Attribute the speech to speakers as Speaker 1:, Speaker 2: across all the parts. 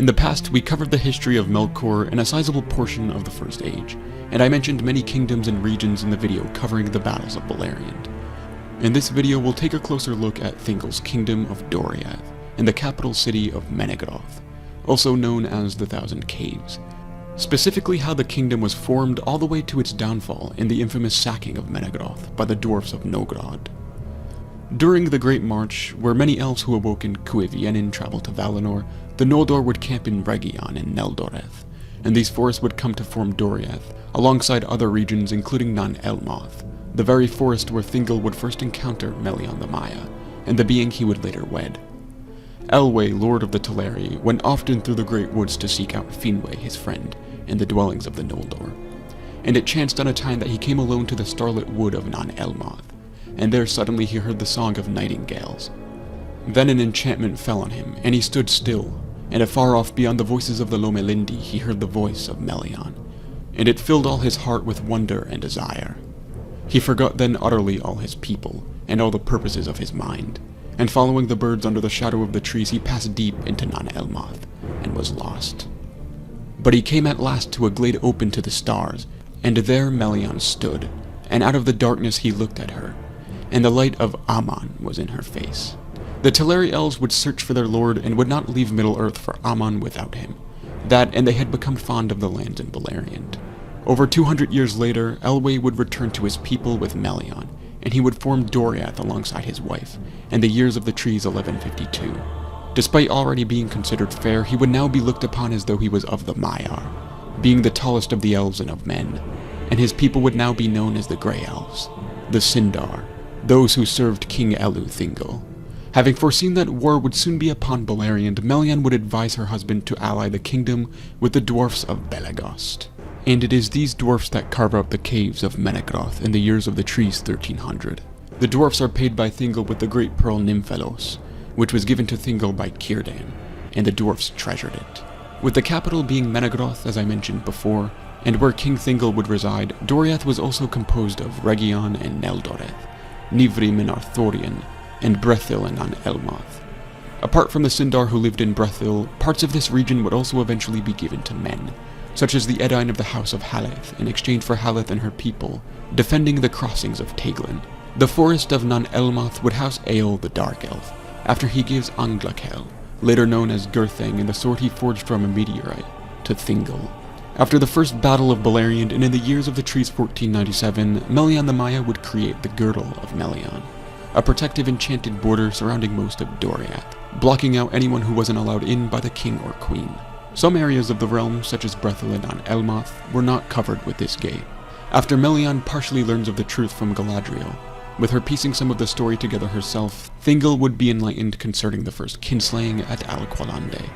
Speaker 1: In the past, we covered the history of Melkor and a sizable portion of the First Age, and I mentioned many kingdoms and regions in the video covering the battles of Beleriand. In this video, we'll take a closer look at Thingol's Kingdom of Doriath, and the capital city of Menegroth, also known as the Thousand Caves. Specifically how the kingdom was formed all the way to its downfall in the infamous Sacking of Menegroth by the Dwarves of Nogrod. During the Great March, where many elves who awoke in Cuiviénen traveled to Valinor, the Noldor would camp in Rhegion and Neldoreth, and these forests would come to form Doriath, alongside other regions including Nan Elmoth, the very forest where Thingol would first encounter Melian the Maia, and the being he would later wed. Elwë, lord of the Teleri, went often through the great woods to seek out Finwë, his friend, in the dwellings of the Noldor, and it chanced on a time that he came alone to the starlit wood of Nan Elmoth, and there suddenly he heard the song of nightingales. Then an enchantment fell on him, and he stood still, and afar off beyond the voices of the Lomelindi he heard the voice of Melian, and it filled all his heart with wonder and desire. He forgot then utterly all his people, and all the purposes of his mind, and following the birds under the shadow of the trees he passed deep into Nan Elmoth, and was lost. But he came at last to a glade open to the stars, and there Melian stood, and out of the darkness he looked at her, and the light of Aman was in her face. The Teleri elves would search for their lord and would not leave Middle-earth for Aman without him. That, and they had become fond of the lands in Beleriand. Over 200 years later, Elwë would return to his people with Melian, and he would form Doriath alongside his wife, and the years of the trees 1152. Despite already being considered fair, he would now be looked upon as though he was of the Maiar, being the tallest of the elves and of men, and his people would now be known as the Grey Elves, the Sindar, those who served King Elu Thingol. Having foreseen that war would soon be upon Beleriand, Melian would advise her husband to ally the kingdom with the Dwarfs of Belegost. And it is these dwarfs that carve out the caves of Menegroth in the years of the trees 1300. The dwarfs are paid by Thingol with the great pearl Nymphelos, which was given to Thingol by Círdan, and the dwarfs treasured it. With the capital being Menegroth, as I mentioned before, and where King Thingol would reside, Doriath was also composed of Rhegion and Neldoreth, Nivrim and Arthorian, and Brethil and Nan Elmoth. Apart from the Sindar who lived in Brethil, parts of this region would also eventually be given to men, such as the Edain of the House of Haleth in exchange for Haleth and her people, defending the crossings of Teglin. The forest of Nan Elmoth would house Eol the Dark Elf, after he gives Anglakel, later known as Gurthang and the sword he forged from a meteorite, to Thingol. After the first battle of Beleriand and in the years of the trees 1497, Melian the Maia would create the Girdle of Melian, a protective enchanted border surrounding most of Doriath, blocking out anyone who wasn't allowed in by the king or queen. Some areas of the realm, such as Brethil and Nan Elmoth, were not covered with this gate. After Melian partially learns of the truth from Galadriel, with her piecing some of the story together herself, Thingol would be enlightened concerning the first kinslaying at Alqualande.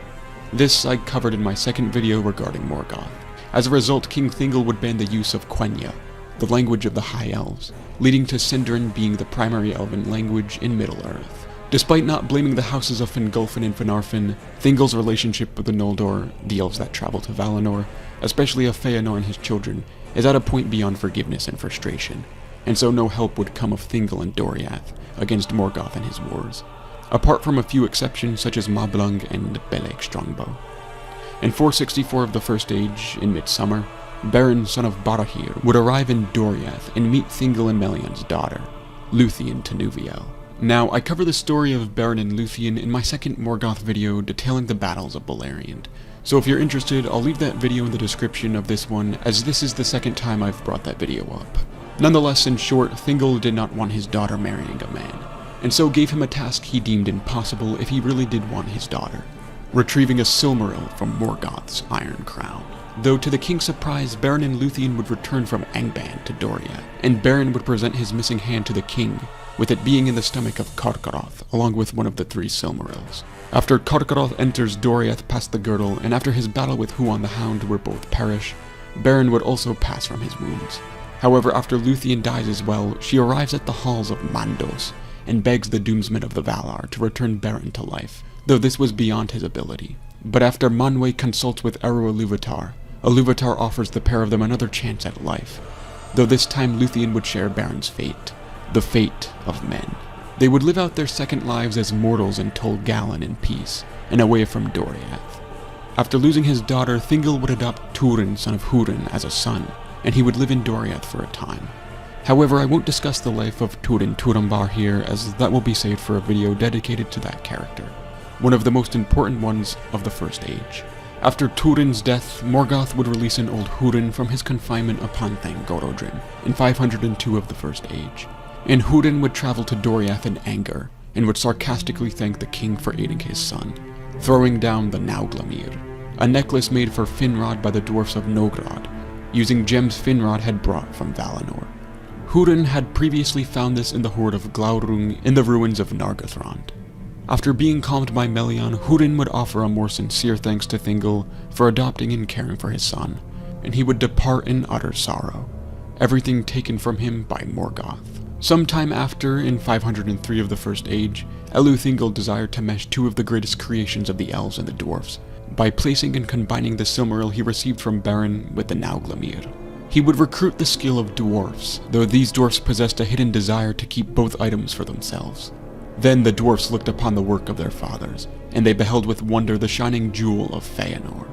Speaker 1: This I covered in my second video regarding Morgoth. As a result, King Thingol would ban the use of Quenya, the language of the High Elves, leading to Sindarin being the primary elven language in Middle-earth. Despite not blaming the houses of Fingolfin and Finarfin, Thingol's relationship with the Noldor, the elves that travel to Valinor, especially of Feanor and his children, is at a point beyond forgiveness and frustration, and so no help would come of Thingol and Doriath against Morgoth and his wars, apart from a few exceptions such as Mablung and Beleg Strongbow. In 464 of the First Age, in midsummer, Beren, son of Barahir, would arrive in Doriath and meet Thingol and Melian's daughter, Luthien Tenuviel. Now, I cover the story of Beren and Luthien in my second Morgoth video detailing the battles of Beleriand, so if you're interested, I'll leave that video in the description of this one, as this is the second time I've brought that video up. Nonetheless, in short, Thingol did not want his daughter marrying a man, and so gave him a task he deemed impossible if he really did want his daughter: retrieving a Silmaril from Morgoth's Iron Crown. Though to the king's surprise, Beren and Luthien would return from Angband to Doriath, and Beren would present his missing hand to the king, with it being in the stomach of Carcharoth, along with one of the 3 Silmarils. After Carcharoth enters Doriath past the Girdle, and after his battle with Huan the Hound where both perish, Beren would also pass from his wounds. However, after Luthien dies as well, she arrives at the halls of Mandos, and begs the Doomsman of the Valar to return Beren to life, though this was beyond his ability. But after Manwë consults with Eru Ilúvatar, Ilúvatar offers the pair of them another chance at life, though this time Luthien would share Beren's fate, the fate of men. They would live out their second lives as mortals in Tol Galen in peace, and away from Doriath. After losing his daughter, Thingol would adopt Turin, son of Hurin, as a son, and he would live in Doriath for a time. However, I won't discuss the life of Turin Turambar here, as that will be saved for a video dedicated to that character, one of the most important ones of the First Age. After Turin's death, Morgoth would release an old Hurin from his confinement upon Thangorodrim in 502 of the First Age, and Hurin would travel to Doriath in anger, and would sarcastically thank the king for aiding his son, throwing down the Nauglamir, a necklace made for Finrod by the Dwarves of Nogrod, using gems Finrod had brought from Valinor. Hurin had previously found this in the hoard of Glaurung in the ruins of Nargothrond. After being calmed by Melian, Hurin would offer a more sincere thanks to Thingol for adopting and caring for his son, and he would depart in utter sorrow, everything taken from him by Morgoth. Sometime after, in 503 of the First Age, Elu Thingol desired to mesh two of the greatest creations of the elves and the dwarfs, by placing and combining the Silmaril he received from Beren with the Nauglamir. He would recruit the skill of dwarfs, though these dwarfs possessed a hidden desire to keep both items for themselves. Then the dwarfs looked upon the work of their fathers, and they beheld with wonder the shining jewel of Feanor,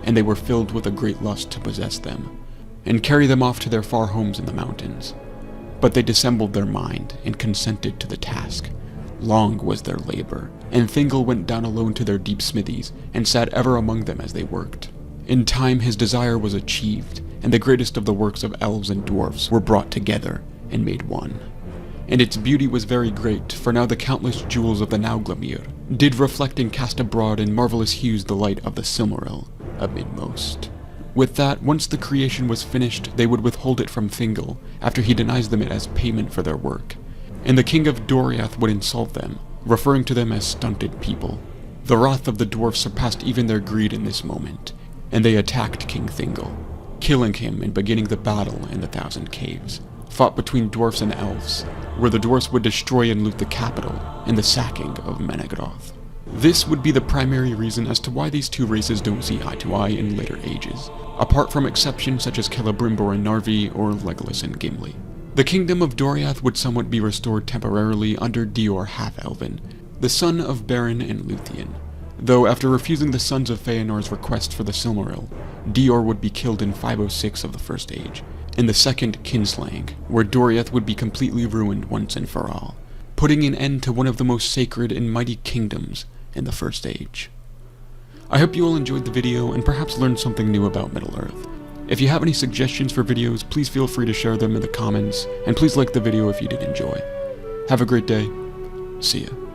Speaker 1: and they were filled with a great lust to possess them, and carry them off to their far homes in the mountains. But they dissembled their mind, and consented to the task. Long was their labor, and Thingol went down alone to their deep smithies, and sat ever among them as they worked. In time his desire was achieved, and the greatest of the works of elves and dwarfs were brought together, and made one. And its beauty was very great, for now the countless jewels of the Nauglamir did reflect and cast abroad in marvelous hues the light of the Silmaril, amidmost. With that, once the creation was finished, they would withhold it from Thingol, after he denies them it as payment for their work. And the king of Doriath would insult them, referring to them as stunted people. The wrath of the dwarfs surpassed even their greed in this moment, and they attacked King Thingol, killing him and beginning the battle in the Thousand Caves, fought between dwarfs and elves, where the dwarfs would destroy and loot the capital in the Sacking of Menegroth. This would be the primary reason as to why these two races don't see eye to eye in later ages, apart from exceptions such as Celebrimbor and Narvi or Legolas and Gimli. The kingdom of Doriath would somewhat be restored temporarily under Dior Half-Elven, the son of Beren and Luthien, though after refusing the sons of Feanor's request for the Silmaril, Dior would be killed in 506 of the First Age, in the Second Kinslaying, where Doriath would be completely ruined once and for all, putting an end to one of the most sacred and mighty kingdoms in the First Age. I hope you all enjoyed the video and perhaps learned something new about Middle-earth. If you have any suggestions for videos, please feel free to share them in the comments, and please like the video if you did enjoy. Have a great day. See ya.